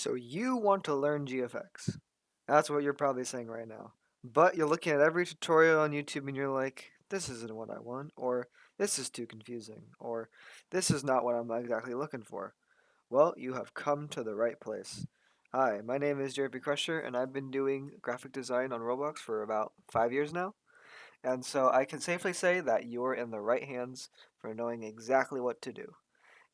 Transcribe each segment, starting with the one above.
So you want to learn GFX. That's what you're probably saying right now. But you're looking at every tutorial on YouTube and you're like, this isn't what I want, or this is too confusing, or this is not what I'm exactly looking for. Well, you have come to the right place. Hi, my name is Jrpcrusher and I've been doing graphic design on Roblox for about 5 years now. And so I can safely say that you're in the right hands for knowing exactly what to do.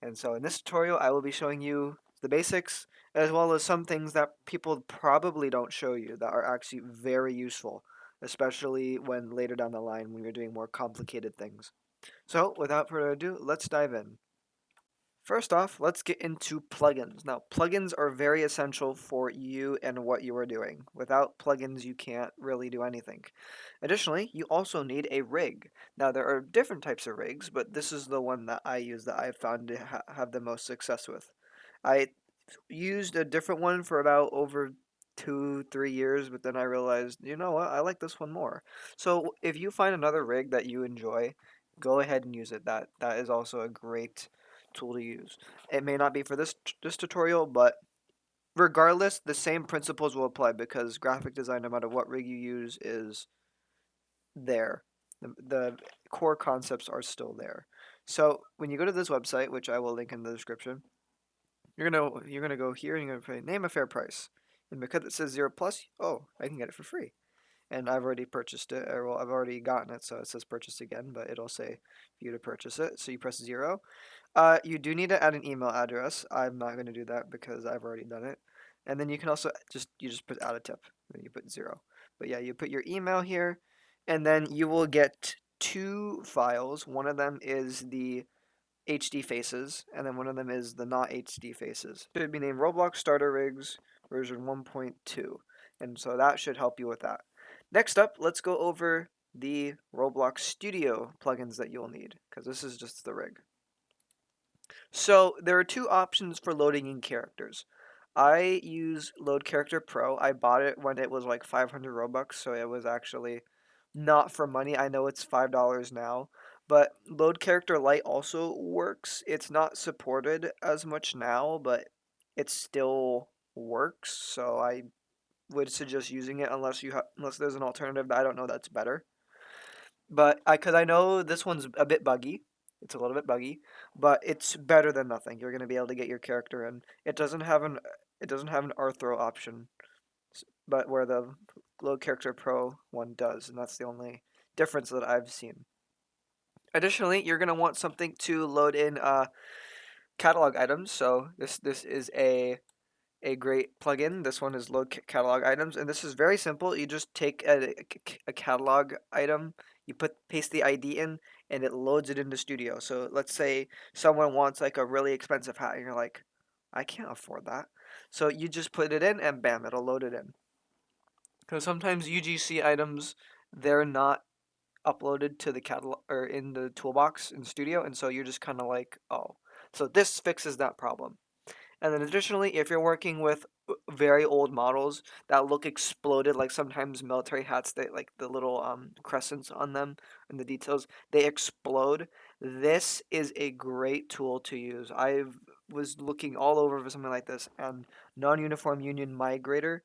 And so in this tutorial, I will be showing you the basics, as well as some things that people probably don't show you that are actually very useful, especially when later down the line when you're doing more complicated things. So without further ado, let's dive in. First off, let's get into plugins. Now, plugins are very essential for you and what you are doing. Without plugins, you can't really do anything. Additionally, you also need a rig. Now, there are different types of rigs, but this is the one that I use that I've found to have the most success with. I used a different one for about over 2, 3 years, but then I realized, you know what, I like this one more. So if you find another rig that you enjoy, go ahead and use it. That is also a great tool to use. It may not be for this tutorial, but regardless, the same principles will apply because graphic design, no matter what rig you use, is there. The core concepts are still there. So when you go to this website, which I will link in the description, you're gonna go here and you're gonna pay name a fair price. And because it says 0 plus, oh, I can get it for free. And I've already purchased it, or well, I've already gotten it, so it says purchase again, but it'll say for you to purchase it. So you press 0. You do need to add an email address. I'm not gonna do that because I've already done it. And then you can also just put add a tip. Then you put 0. But yeah, you put your email here, and then you will get two files. One of them is the HD faces, and then one of them is the not HD faces. It should be named Roblox Starter Rigs version 1.2, and so that should help you with that. Next up, let's go over the Roblox Studio plugins that you'll need, because this is just the rig. So there are two options for loading in characters. I use Load Character Pro. I bought it when it was like 500 Robux, so it was actually not for money. I know it's $5 now, but Load Character Lite also works. It's not supported as much now, but it still works. So I would suggest using it unless there's an alternative that I don't know that's better. But because I know this one's a bit buggy. It's a little bit buggy, but it's better than nothing. You're gonna be able to get your character in. It doesn't have an Arthro option, but where the Load Character Pro one does, and that's the only difference that I've seen. Additionally, you're gonna want something to load in catalog items. So this is a great plugin. This one is load catalog items, and this is very simple. You just take a catalog item, you paste the ID in, and it loads it into Studio. So let's say someone wants like a really expensive hat, and you're like, I can't afford that. So you just put it in, and bam, it'll load it in. Because sometimes UGC items, they're not uploaded to the catalog or in the toolbox in Studio, and so you're just kind of like, oh. So this fixes that problem. And then additionally, if you're working with very old models that look exploded, like sometimes military hats, they like the little crescents on them and the details, they explode. This is a great tool to use. I was looking all over for something like this, and non-uniform union migrator,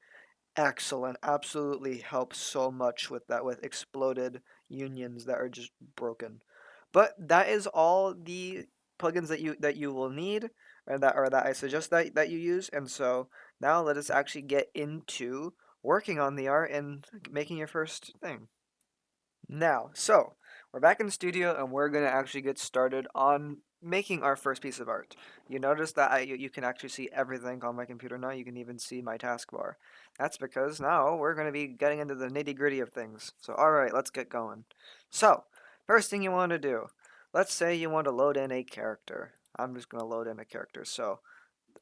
excellent. Absolutely helps so much with that, with exploded unions that are just broken. But that is all the plugins that you will need, or that I suggest that you use. And so now let us actually get into working on the art and making your first thing. Now, so we're back in the studio and we're gonna actually get started on making our first piece of art. You notice that you can actually see everything on my computer now. You can even see my taskbar. That's because now we're gonna be getting into the nitty gritty of things. So all right, let's get going. So first thing you want to do, let's say you want to load in a character. I'm just gonna load in a character. So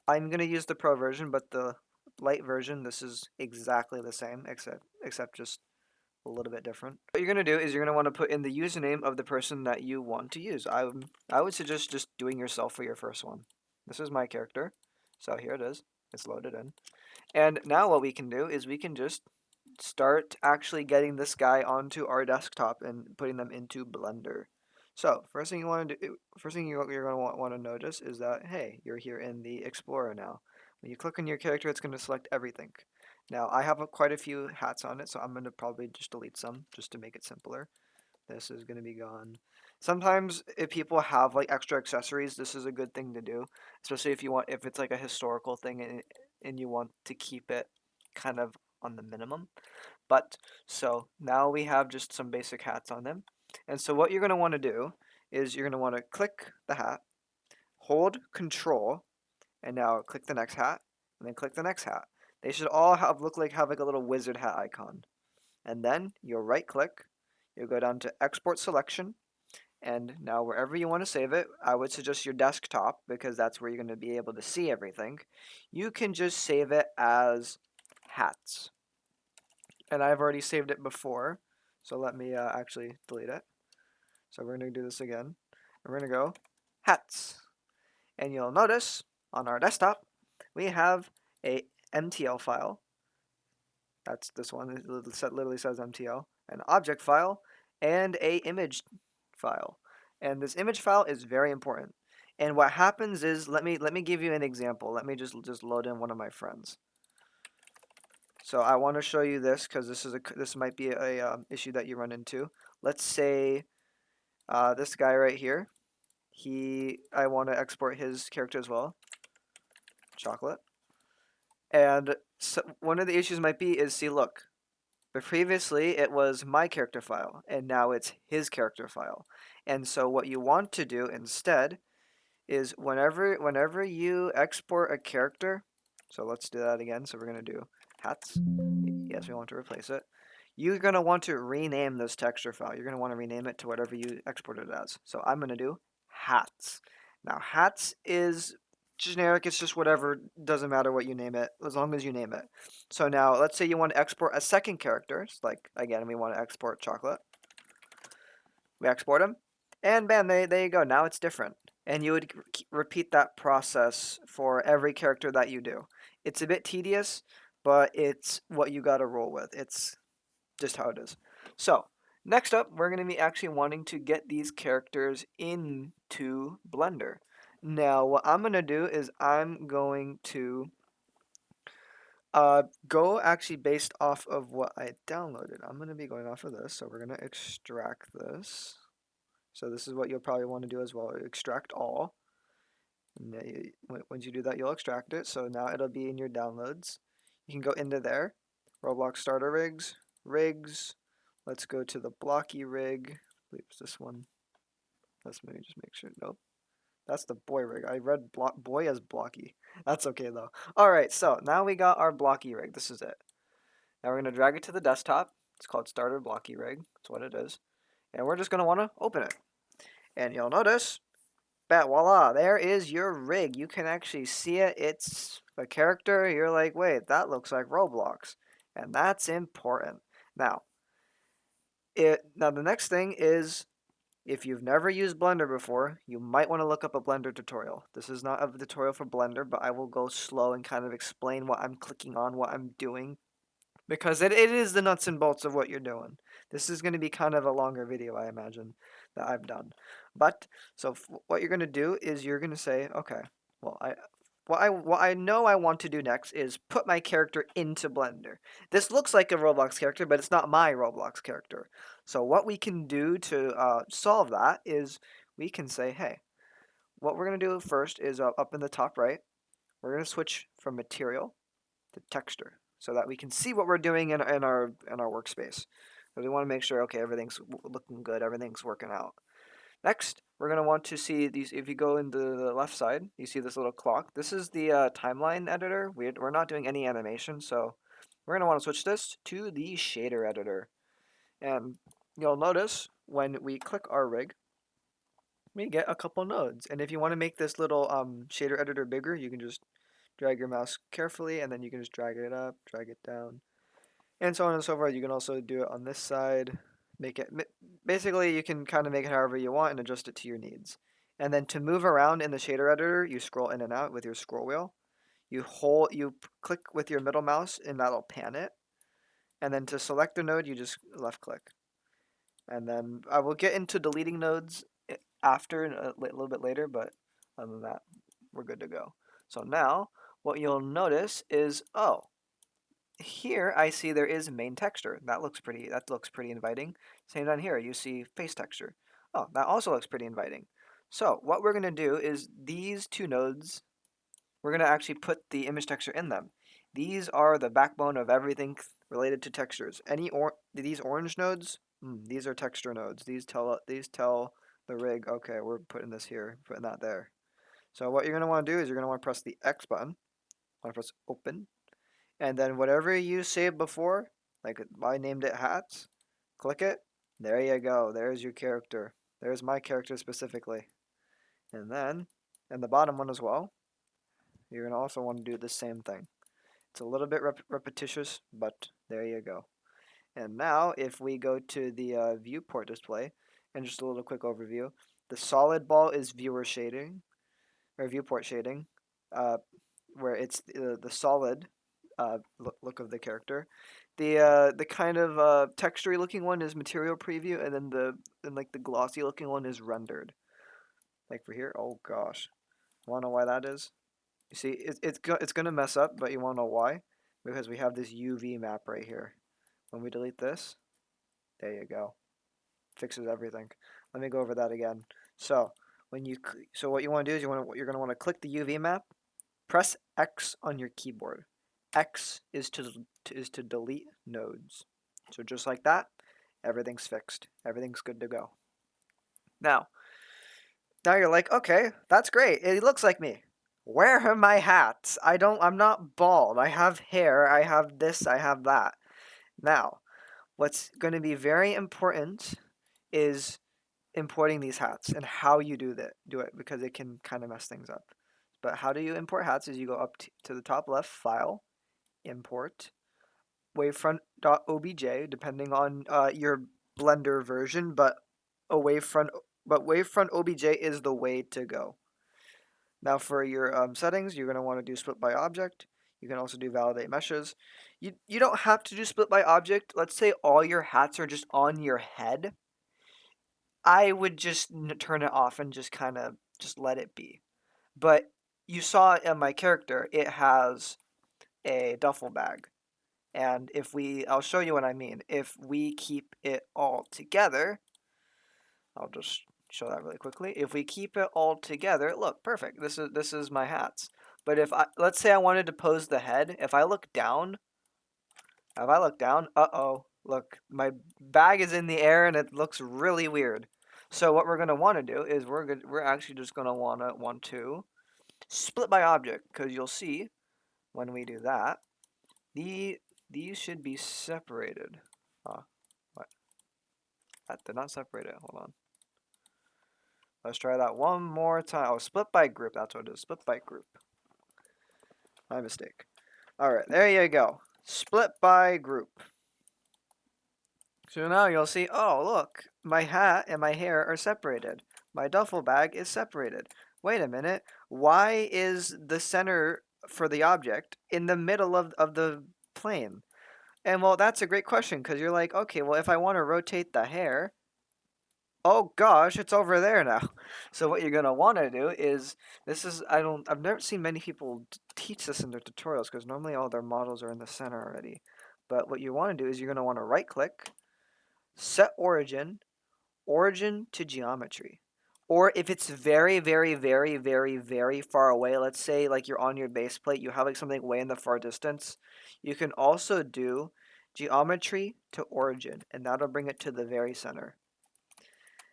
I'm gonna use the pro version, but the light version, this is exactly the same, except just a little bit different. What you're going to do is you're going to want to put in the username of the person that you want to use. I would suggest just doing yourself for your first one. This is my character. So here it is. It's loaded in. And now what we can do is we can just start actually getting this guy onto our desktop and putting them into Blender. So first thing you want to do, first thing you're going to want to notice is that, hey, you're here in the Explorer now. When you click on your character, it's going to select everything. Now, I have quite a few hats on it, so I'm going to probably just delete some just to make it simpler. This is going to be gone. Sometimes if people have like extra accessories, this is a good thing to do, especially if it's like a historical thing and you want to keep it kind of on the minimum. But so now we have just some basic hats on them. And so what you're going to want to do is you're going to want to click the hat, hold control, and now click the next hat, and then click the next hat. They should all have like a little wizard hat icon. And then you'll right click, you'll go down to export selection, and now wherever you want to save it, I would suggest your desktop because that's where you're going to be able to see everything. You can just save it as hats. And I've already saved it before, so let me actually delete it. So we're going to do this again. We're going to go hats. And you'll notice on our desktop, we have a MTL file. That's this one. It literally says MTL. An object file and a image file. And this image file is very important. And what happens is, let me give you an example. Let me just load in one of my friends. So I want to show you this because this might be a issue that you run into. Let's say this guy right here. I want to export his character as well. Chocolate. And so one of the issues might be is, see, look, but previously it was my character file, and now it's his character file. And so what you want to do instead is whenever you export a character, so let's do that again. So we're gonna do hats. Yes, we want to replace it. You're gonna want to rename this texture file. You're gonna want to rename it to whatever you exported it as. So I'm gonna do hats. Now hats is generic. It's just whatever. Doesn't matter what you name it as long as you name it. So now let's say you want to export a second character. It's like again, we want to export chocolate. We export them, and bam, there you go. Now it's different. And you would repeat that process for every character that you do. It's a bit tedious, but it's what you gotta roll with. It's just how it is. So, next up, we're going to be actually wanting to get these characters into Blender. Now, what I'm going to do is I'm going to go actually based off of what I downloaded. I'm going to be going off of this, so we're going to extract this. So this is what you'll probably want to do as well, extract all. And once you do that, you'll extract it. So now it'll be in your downloads. You can go into there, Roblox starter rigs. Let's go to the blocky rig. I believe it's this one. Let's maybe just make sure. Nope. That's the boy rig. I read boy as blocky. That's okay though. Alright, so now we got our blocky rig. This is it. Now we're going to drag it to the desktop. It's called starter blocky rig. That's what it is. And we're just going to want to open it. And you'll notice voila, there is your rig. You can actually see it. It's a character. You're like, wait, that looks like Roblox. And that's important. Now, now the next thing is, if you've never used Blender before, you might want to look up a Blender tutorial. This is not a tutorial for Blender, but I will go slow and kind of explain what I'm clicking on, what I'm doing, because it is the nuts and bolts of what you're doing. This is going to be kind of a longer video, I imagine, that I've done. But, so what you're going to do is you're going to say, okay, well, what I know I want to do next is put my character into Blender. This looks like a Roblox character, but it's not my Roblox character. So what we can do to solve that is we can say, hey, what we're going to do first is up in the top right, we're going to switch from material to texture so that we can see what we're doing in our workspace. So we want to make sure, okay, everything's looking good, everything's working out. Next, we're going to want to see these. If you go into the left side, you see this little clock. This is the timeline editor. We're not doing any animation, so we're going to want to switch this to the shader editor. And you'll notice when we click our rig, we get a couple nodes. And if you want to make this little shader editor bigger, you can just drag your mouse carefully, and then you can just drag it up, drag it down, and so on and so forth. You can also do it on this side. Basically, you can kind of make it however you want and adjust it to your needs. And then to move around in the shader editor, you scroll in and out with your scroll wheel. You click with your middle mouse, and that'll pan it. And then to select a node, you just left click. And then I will get into deleting nodes after a little bit later, but other than that, we're good to go. So now, what you'll notice is, oh, here I see there is main texture. That looks pretty inviting. Same down here, you see face texture. Oh, that also looks pretty inviting. So what we're gonna do is these two nodes, we're gonna actually put the image texture in them. These are the backbone of everything related to textures. These orange nodes, these are texture nodes. These tell the rig, okay, we're putting this here, putting that there. So what you're gonna want to do is you're gonna want to press the X button. Want to press open, and then whatever you saved before, like I named it hats, click it. There you go. There's your character. There's my character specifically. And then, and the bottom one as well, you're going to also want to do the same thing. It's a little bit repetitious, but there you go. And now, if we go to the viewport display, and just a little quick overview, the solid ball is viewer shading, or viewport shading, uh, where it's the solid look of the character. The kind of textury looking one is material preview, and then like the glossy looking one is rendered. Like for here, oh gosh, wanna know why that is? You see, it's gonna mess up, but you wanna know why? Because we have this UV map right here. When we delete this, there you go, fixes everything. Let me go over that again. So what you want to do is you're gonna want to click the UV map. Press X on your keyboard. X is to delete nodes. So just like that, everything's fixed. Everything's good to go. Now you're like, okay, that's great. It looks like me. Where are my hats? I'm not bald. I have hair. I have this. I have that. Now, what's going to be very important is importing these hats and how you do it because it can kind of mess things up. But how do you import hats is you go up to the top left, File, Import, wavefront.obj, depending on your Blender version, but wavefront obj is the way to go. Now for your settings, you're going to want to do split by object. You can also do validate meshes. You don't have to do split by object. Let's say all your hats are just on your head. I would just turn it off and just kind of just let it be. But you saw in my character, it has a duffel bag. And I'll show you what I mean. If we keep it all together, I'll just show that really quickly. If we keep it all together, look, perfect. This is my hats. But let's say I wanted to pose the head. If I look down, uh-oh, look, my bag is in the air and it looks really weird. So what we're gonna want to do is we're actually just gonna want to split by object, because you'll see when we do that, these should be separated. What? That did not separate it. Hold on. Let's try that one more time. Oh, split by group. That's what it is. Split by group. My mistake. All right, there you go. Split by group. So now you'll see, oh, look, my hat and my hair are separated. My duffel bag is separated. Wait a minute. Why is the center for the object in the middle of the plane? And well, that's a great question, because you're like, okay, well, if I want to rotate the hair, oh gosh, it's over there now. So what you're gonna want to do is, I've never seen many people teach this in their tutorials, because normally all their models are in the center already. But what you want to do is you're gonna want to right click, set origin to geometry. Or if it's very, very, very, very, very far away, let's say like you're on your base plate, you have like something way in the far distance, you can also do geometry to origin, and that'll bring it to the very center.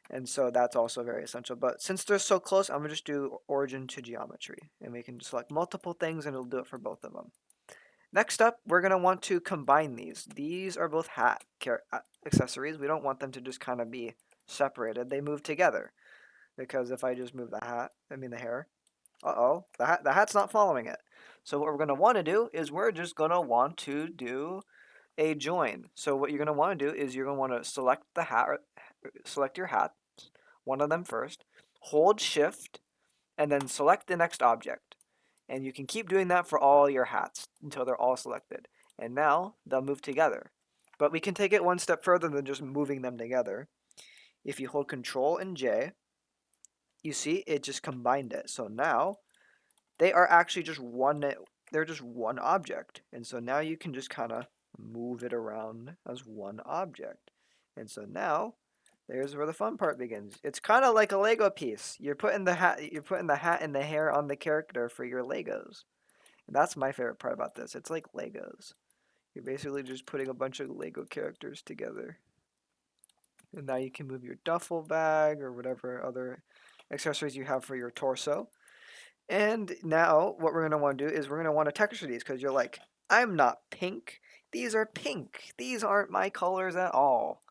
And so that's also very essential. But since they're so close, I'm going to just do origin to geometry. And we can select multiple things and it'll do it for both of them. Next up, we're going to want to combine these. These are both hat accessories. We don't want them to just kind of be separated. They move together. Because if I just move the hair, uh-oh, the hat's not following it. So what we're going to want to do is we're just going to want to do a join. So what you're going to want to do is you're going to want to select your hat, one of them first, hold shift, and then select the next object. And you can keep doing that for all your hats until they're all selected. And now they'll move together. But we can take it one step further than just moving them together. If you hold Control and J, you see it just combined it. So now they are actually just one they're just one object. And so now you can just kind of move it around as one object. And so now there's where the fun part begins. It's kind of like a Lego piece. You're putting the hat and the hair on the character for your Legos. And that's my favorite part about this. It's like Legos. You're basically just putting a bunch of Lego characters together. And now you can move your duffel bag or whatever other accessories you have for your torso. And now what we're going to want to do is we're going to want to texture these because you're like, I'm not pink. These are pink. These aren't my colors at all.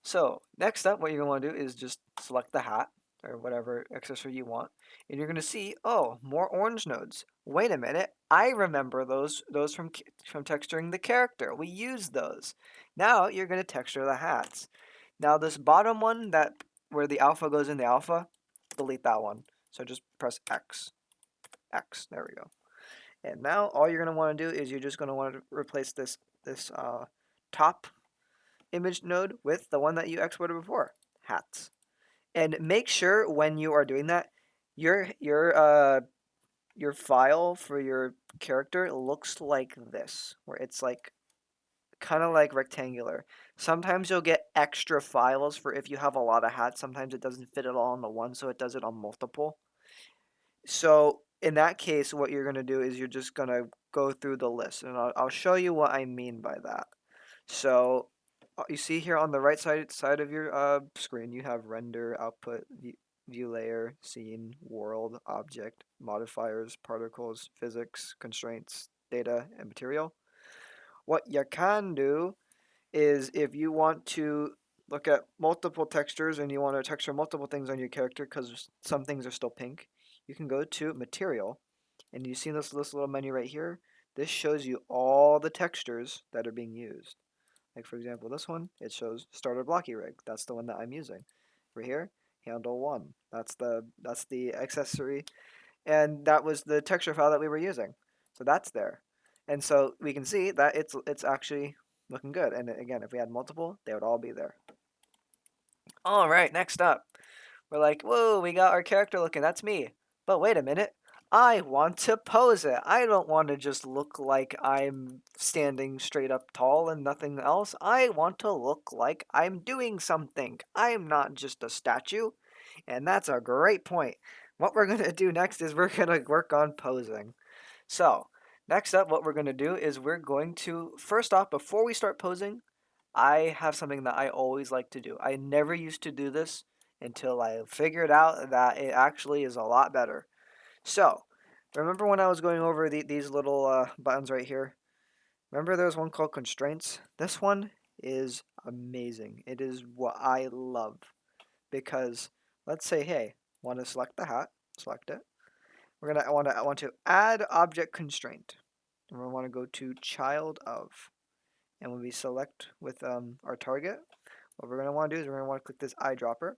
So next up, what you're going to want to do is just select the hat or whatever accessory you want. And you're going to see, oh, more orange nodes. Wait a minute. I remember those from texturing the character. We used those. Now you're going to texture the hats. Now this bottom one that where the alpha goes in the alpha, delete that one. So just press X. X. There we go. And now all you're going to want to do is you're just going to want to replace this top image node with the one that you exported before, hats. And make sure when you are doing that, your file for your character looks like this, where it's like kind of like rectangular. Sometimes you'll get extra files for if you have a lot of hats. Sometimes it doesn't fit it all on the one, so it does it on multiple. So in that case, what you're going to do is you're just going to go through the list, and I'll show you what I mean by that. So you see here on the right side of your screen, you have render, output, view layer, scene, world, object, modifiers, particles, physics, constraints, data, and material. What you can do is if you want to look at multiple textures and you want to texture multiple things on your character because some things are still pink, you can go to material, and you see this little menu right here. This shows you all the textures that are being used. Like for example, this one, it shows starter blocky rig. That's the one that I'm using. Right here, handle one. That's the accessory, and that was the texture file that we were using. So that's there, and so we can see that it's actually looking good. And again, if we had multiple, they would all be there. All right, next up, we're like, whoa, we got our character looking. That's me. But wait a minute. I want to pose it. I don't want to just look like I'm standing straight up tall and nothing else. I want to look like I'm doing something. I'm not just a statue. And that's a great point. What we're going to do next is we're going to work on posing. So, next up, what we're going to do is we're going to, first off, before we start posing, I have something that I always like to do. I never used to do this until I figured out that it actually is a lot better. So, remember when I was going over these little buttons right here? Remember there was one called constraints? This one is amazing. It is what I love because let's say, hey, want to select the hat, select it. I want to add object constraint. And we want to go to child of. And when we select with our target, what we're going to want to do is we're going to want to click this eyedropper.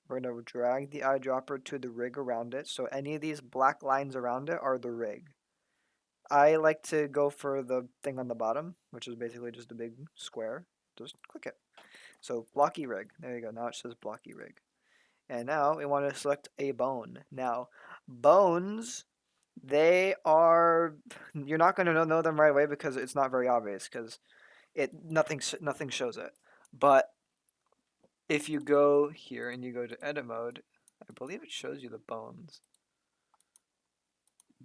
We're going to drag the eyedropper to the rig around it. So any of these black lines around it are the rig. I like to go for the thing on the bottom, which is basically just a big square. Just click it. So blocky rig. There you go. Now it says blocky rig. And now we want to select a bone. Now, bones, they are, you're not going to know them right away because it's not very obvious because nothing shows it. But if you go here and you go to edit mode, I believe it shows you the bones.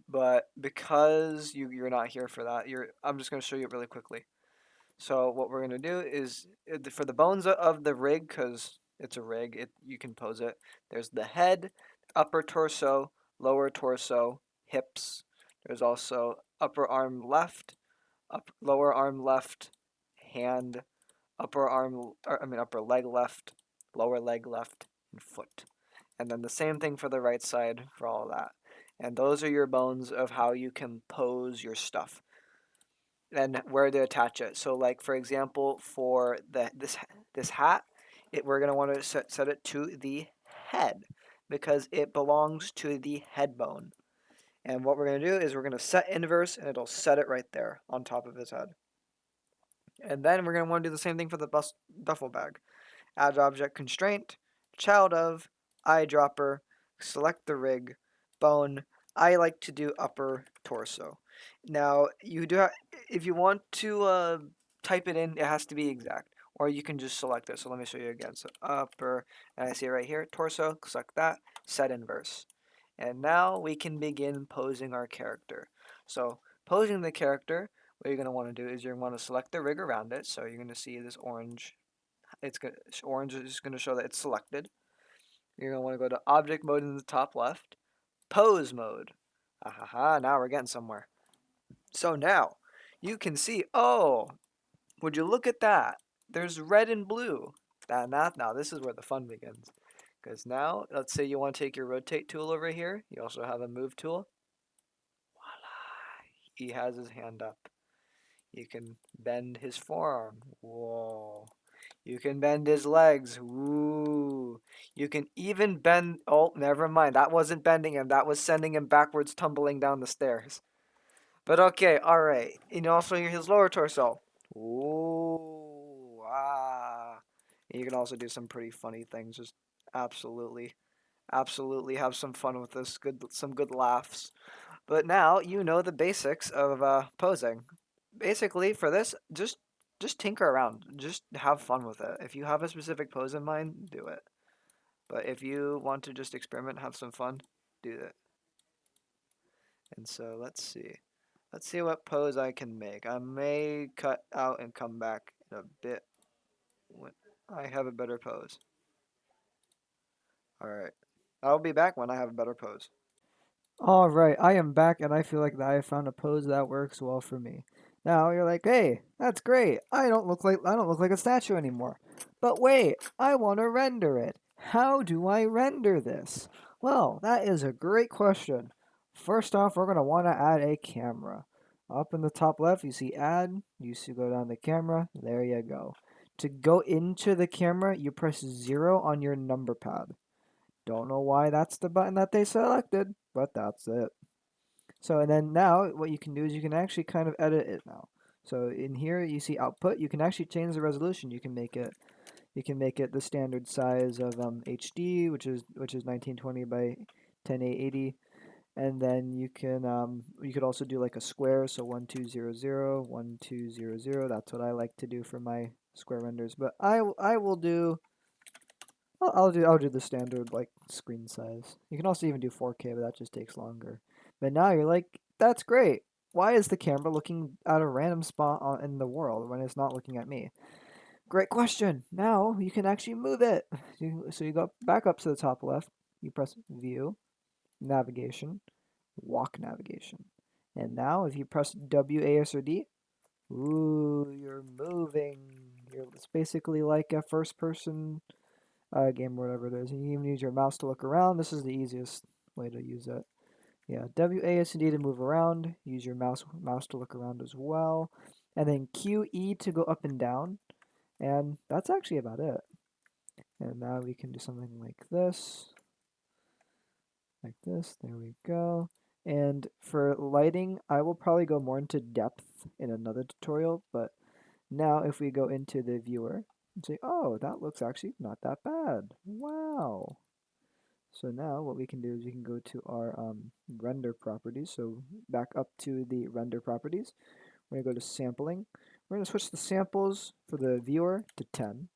But because you're not here for that, I'm just going to show you it really quickly. So what we're going to do is for the bones of the rig, because it's a rig, you can pose it. There's the head, upper torso, lower torso, hips. There's also upper arm left, lower arm left, hand, upper leg left, lower leg left, and foot. And then the same thing for the right side for all of that. And those are your bones of how you can pose your stuff and where to attach it. So like for example, for this hat, we're going to want to set it to the head because it belongs to the head bone. And what we're going to do is we're going to set inverse and it'll set it right there on top of his head. And then we're going to want to do the same thing for the duffel bag. Add object constraint, child of, eyedropper, select the rig, bone. I like to do upper torso. Now you do if you want to type it in, it has to be exact, or you can just select it. So let me show you again. So upper, and I see it right here, torso. Select that, set inverse, and now we can begin posing our character. So posing the character, what you're going to want to do is you're going to want to select the rig around it. So you're going to see this orange. Orange is going to show that it's selected. You're going to want to go to object mode in the top left, pose mode. Ahaha, now we're getting somewhere. So now you can see, oh, would you look at that? There's red and blue. Now this is where the fun begins. Because now, let's say you want to take your rotate tool over here. You also have a move tool. Voila. He has his hand up. You can bend his forearm. Whoa. You can bend his legs. Woo. You can even bend. Oh, never mind. That wasn't bending him. That was sending him backwards, tumbling down the stairs. But okay, alright. And also his lower torso. Ooh, ah. And you can also do some pretty funny things. Just absolutely, absolutely have some fun with this. Some good laughs. But now you know the basics of posing. Basically, for this, just tinker around. Just have fun with it. If you have a specific pose in mind, do it. But if you want to just experiment, have some fun, do it. And so let's see. Let's see what pose I can make. I may cut out and come back in a bit when I have a better pose. Alright. I'll be back when I have a better pose. All right, I am back, and I feel like that I found a pose that works well for me. Now you're like, hey, that's great. I don't look like a statue anymore. But wait, I want to render it. How do I render this? Well, that is a great question. First off, we're gonna want to add a camera. Up in the top left, you see add. You see go down the camera. There you go. To go into the camera, you press 0 on your number pad. Don't know why that's the button that they selected, but that's it. So, and then now what you can do is you can actually kind of edit it now. So in here you see output. You can actually change the resolution. You can make it the standard size of HD, which is 1920 by 1080, and then you could also do like a square. So 1200, 1200. That's what I like to do for my square renders. But I will do I'll do the standard like screen size. You can also even do 4K, but that just takes longer. But now you're like, that's great. Why is the camera looking at a random spot in the world when it's not looking at me? Great question. Now you can actually move it. So you go back up to the top left. You press View, Navigation, Walk Navigation. And now if you press W, A, S, or D, ooh, you're moving. It's basically like a first person game or whatever it is. You can even use your mouse to look around. This is the easiest way to use it. Yeah, WASD to move around. Use your mouse to look around as well. And then QE to go up and down. And that's actually about it. And now we can do something like this. Like this. There we go. And for lighting, I will probably go more into depth in another tutorial. But now if we go into the viewer and say, oh, that looks actually not that bad. Wow. So now what we can do is we can go to our render properties. So back up to the render properties. We're going to go to sampling. We're going to switch the samples for the viewer to 10.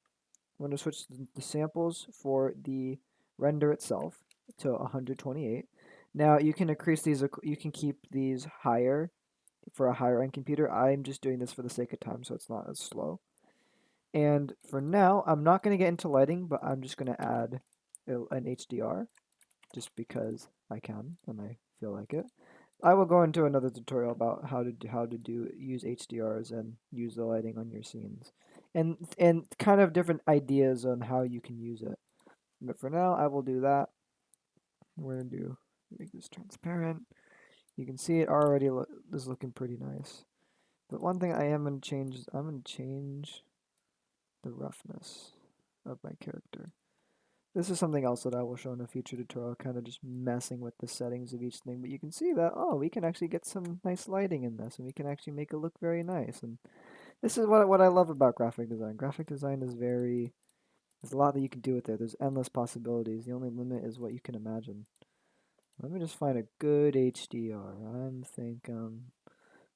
We're going to switch the samples for the render itself to 128. Now you can increase these, you can keep these higher for a higher end computer. I'm just doing this for the sake of time so it's not as slow. And for now, I'm not going to get into lighting, but I'm just going to add an HDR just because I can and I feel like it. I will go into another tutorial about how to use HDRs and use the lighting on your scenes, and kind of different ideas on how you can use it. But for now, I will do that. We're gonna make this transparent. You can see it already is looking pretty nice. But one thing I am gonna change is I'm gonna change the roughness of my character. This is something else that I will show in a future tutorial, kind of just messing with the settings of each thing. But you can see that, oh, we can actually get some nice lighting in this, and we can actually make it look very nice. And this is what I love about graphic design. Graphic design is there's a lot that you can do with it. There's endless possibilities. The only limit is what you can imagine. Let me just find a good HDR. I'm thinking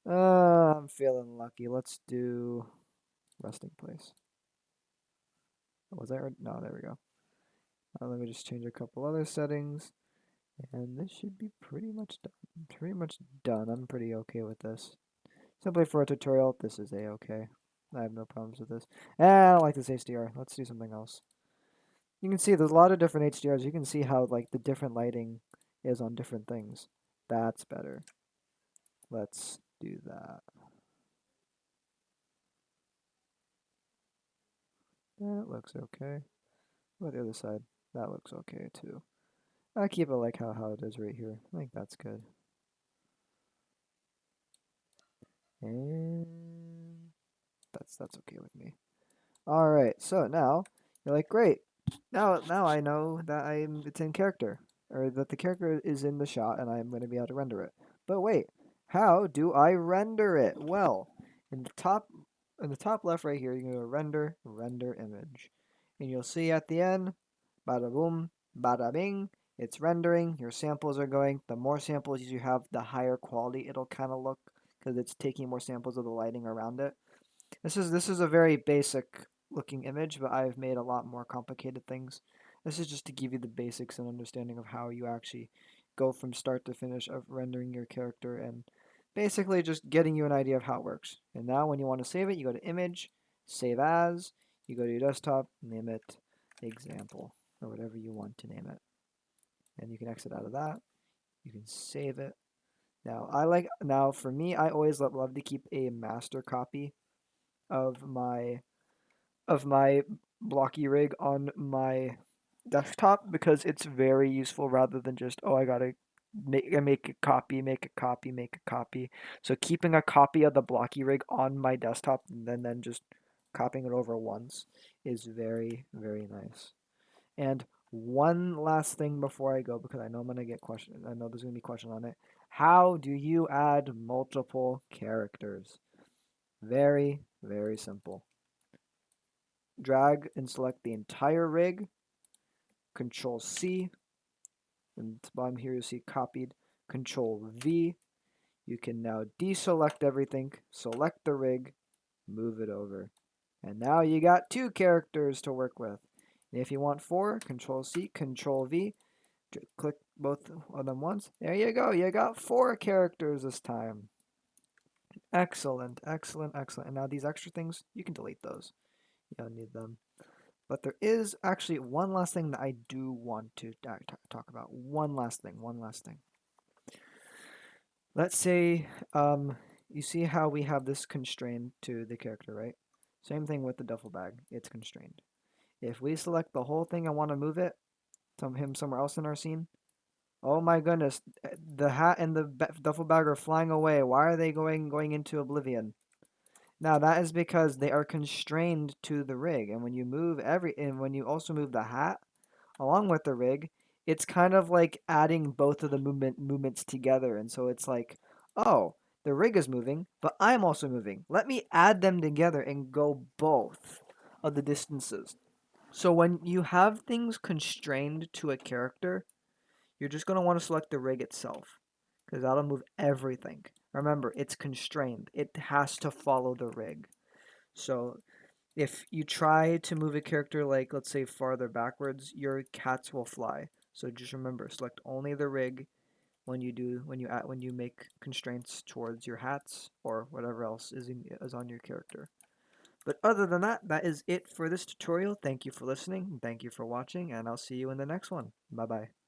I'm feeling lucky. Let's do resting place. Was that right? No, there we go. Let me just change a couple other settings. And this should be pretty much done. Pretty much done. I'm pretty okay with this. Simply for a tutorial, this is a-okay. I have no problems with this. I don't like this HDR. Let's do something else. You can see there's a lot of different HDRs. You can see how like the different lighting is on different things. That's better. Let's do that. That looks okay. What about the other side? That looks okay too. I keep it like how it is right here. I think that's good. And that's okay with me. All right. So now you're like, great. Now I know that it's in character, or that the character is in the shot, and I'm going to be able to render it. But wait, how do I render it? Well, in the top left right here, you can go render image, and you'll see at the end, bada boom, bada bing. It's rendering. Your samples are going. The more samples you have, the higher quality it'll kind of look because it's taking more samples of the lighting around it. This is a very basic looking image, but I've made a lot more complicated things. This is just to give you the basics and understanding of how you actually go from start to finish of rendering your character and basically just getting you an idea of how it works. And now when you want to save it, you go to image, save as, you go to your desktop, name it example or whatever you want to name it. And you can exit out of that. You can save it. Now for me, I always love to keep a master copy of my blocky rig on my desktop because it's very useful rather than just, oh, I gotta make a copy, make a copy, make a copy. So keeping a copy of the blocky rig on my desktop and then just copying it over once is very, very nice. And one last thing before I go, because I know I'm gonna get questions. I know there's gonna be questions on it. How do you add multiple characters? Very, very simple. Drag and select the entire rig, Control C, and at the bottom here you see copied, Control V. You can now deselect everything, select the rig, move it over. And now you got 2 characters to work with. And if you want 4, Control C, Control V, click both of them once. There you go, you got 4 characters this time. Excellent, excellent, excellent. And now these extra things, you can delete those. You don't need them. But there is actually one last thing that I do want to talk about. One last thing. One last thing. Let's say you see how we have this constrained to the character, right? Same thing with the duffel bag. It's constrained. If we select the whole thing and want to move it to him somewhere else in our scene, oh my goodness, the hat and the duffel bag are flying away. Why are they going into oblivion? Now that is because they are constrained to the rig, and when you also move the hat along with the rig, it's kind of like adding both of the movements together, and so it's like, oh, the rig is moving, but I'm also moving. Let me add them together and go both of the distances. So when you have things constrained to a character, you're just going to want to select the rig itself because that'll move everything. Remember, it's constrained. It has to follow the rig. So if you try to move a character like, let's say, farther backwards, your cats will fly. So just remember, select only the rig when you make constraints towards your hats or whatever else is on your character. But other than that, that is it for this tutorial. Thank you for listening, thank you for watching, and I'll see you in the next one. Bye bye.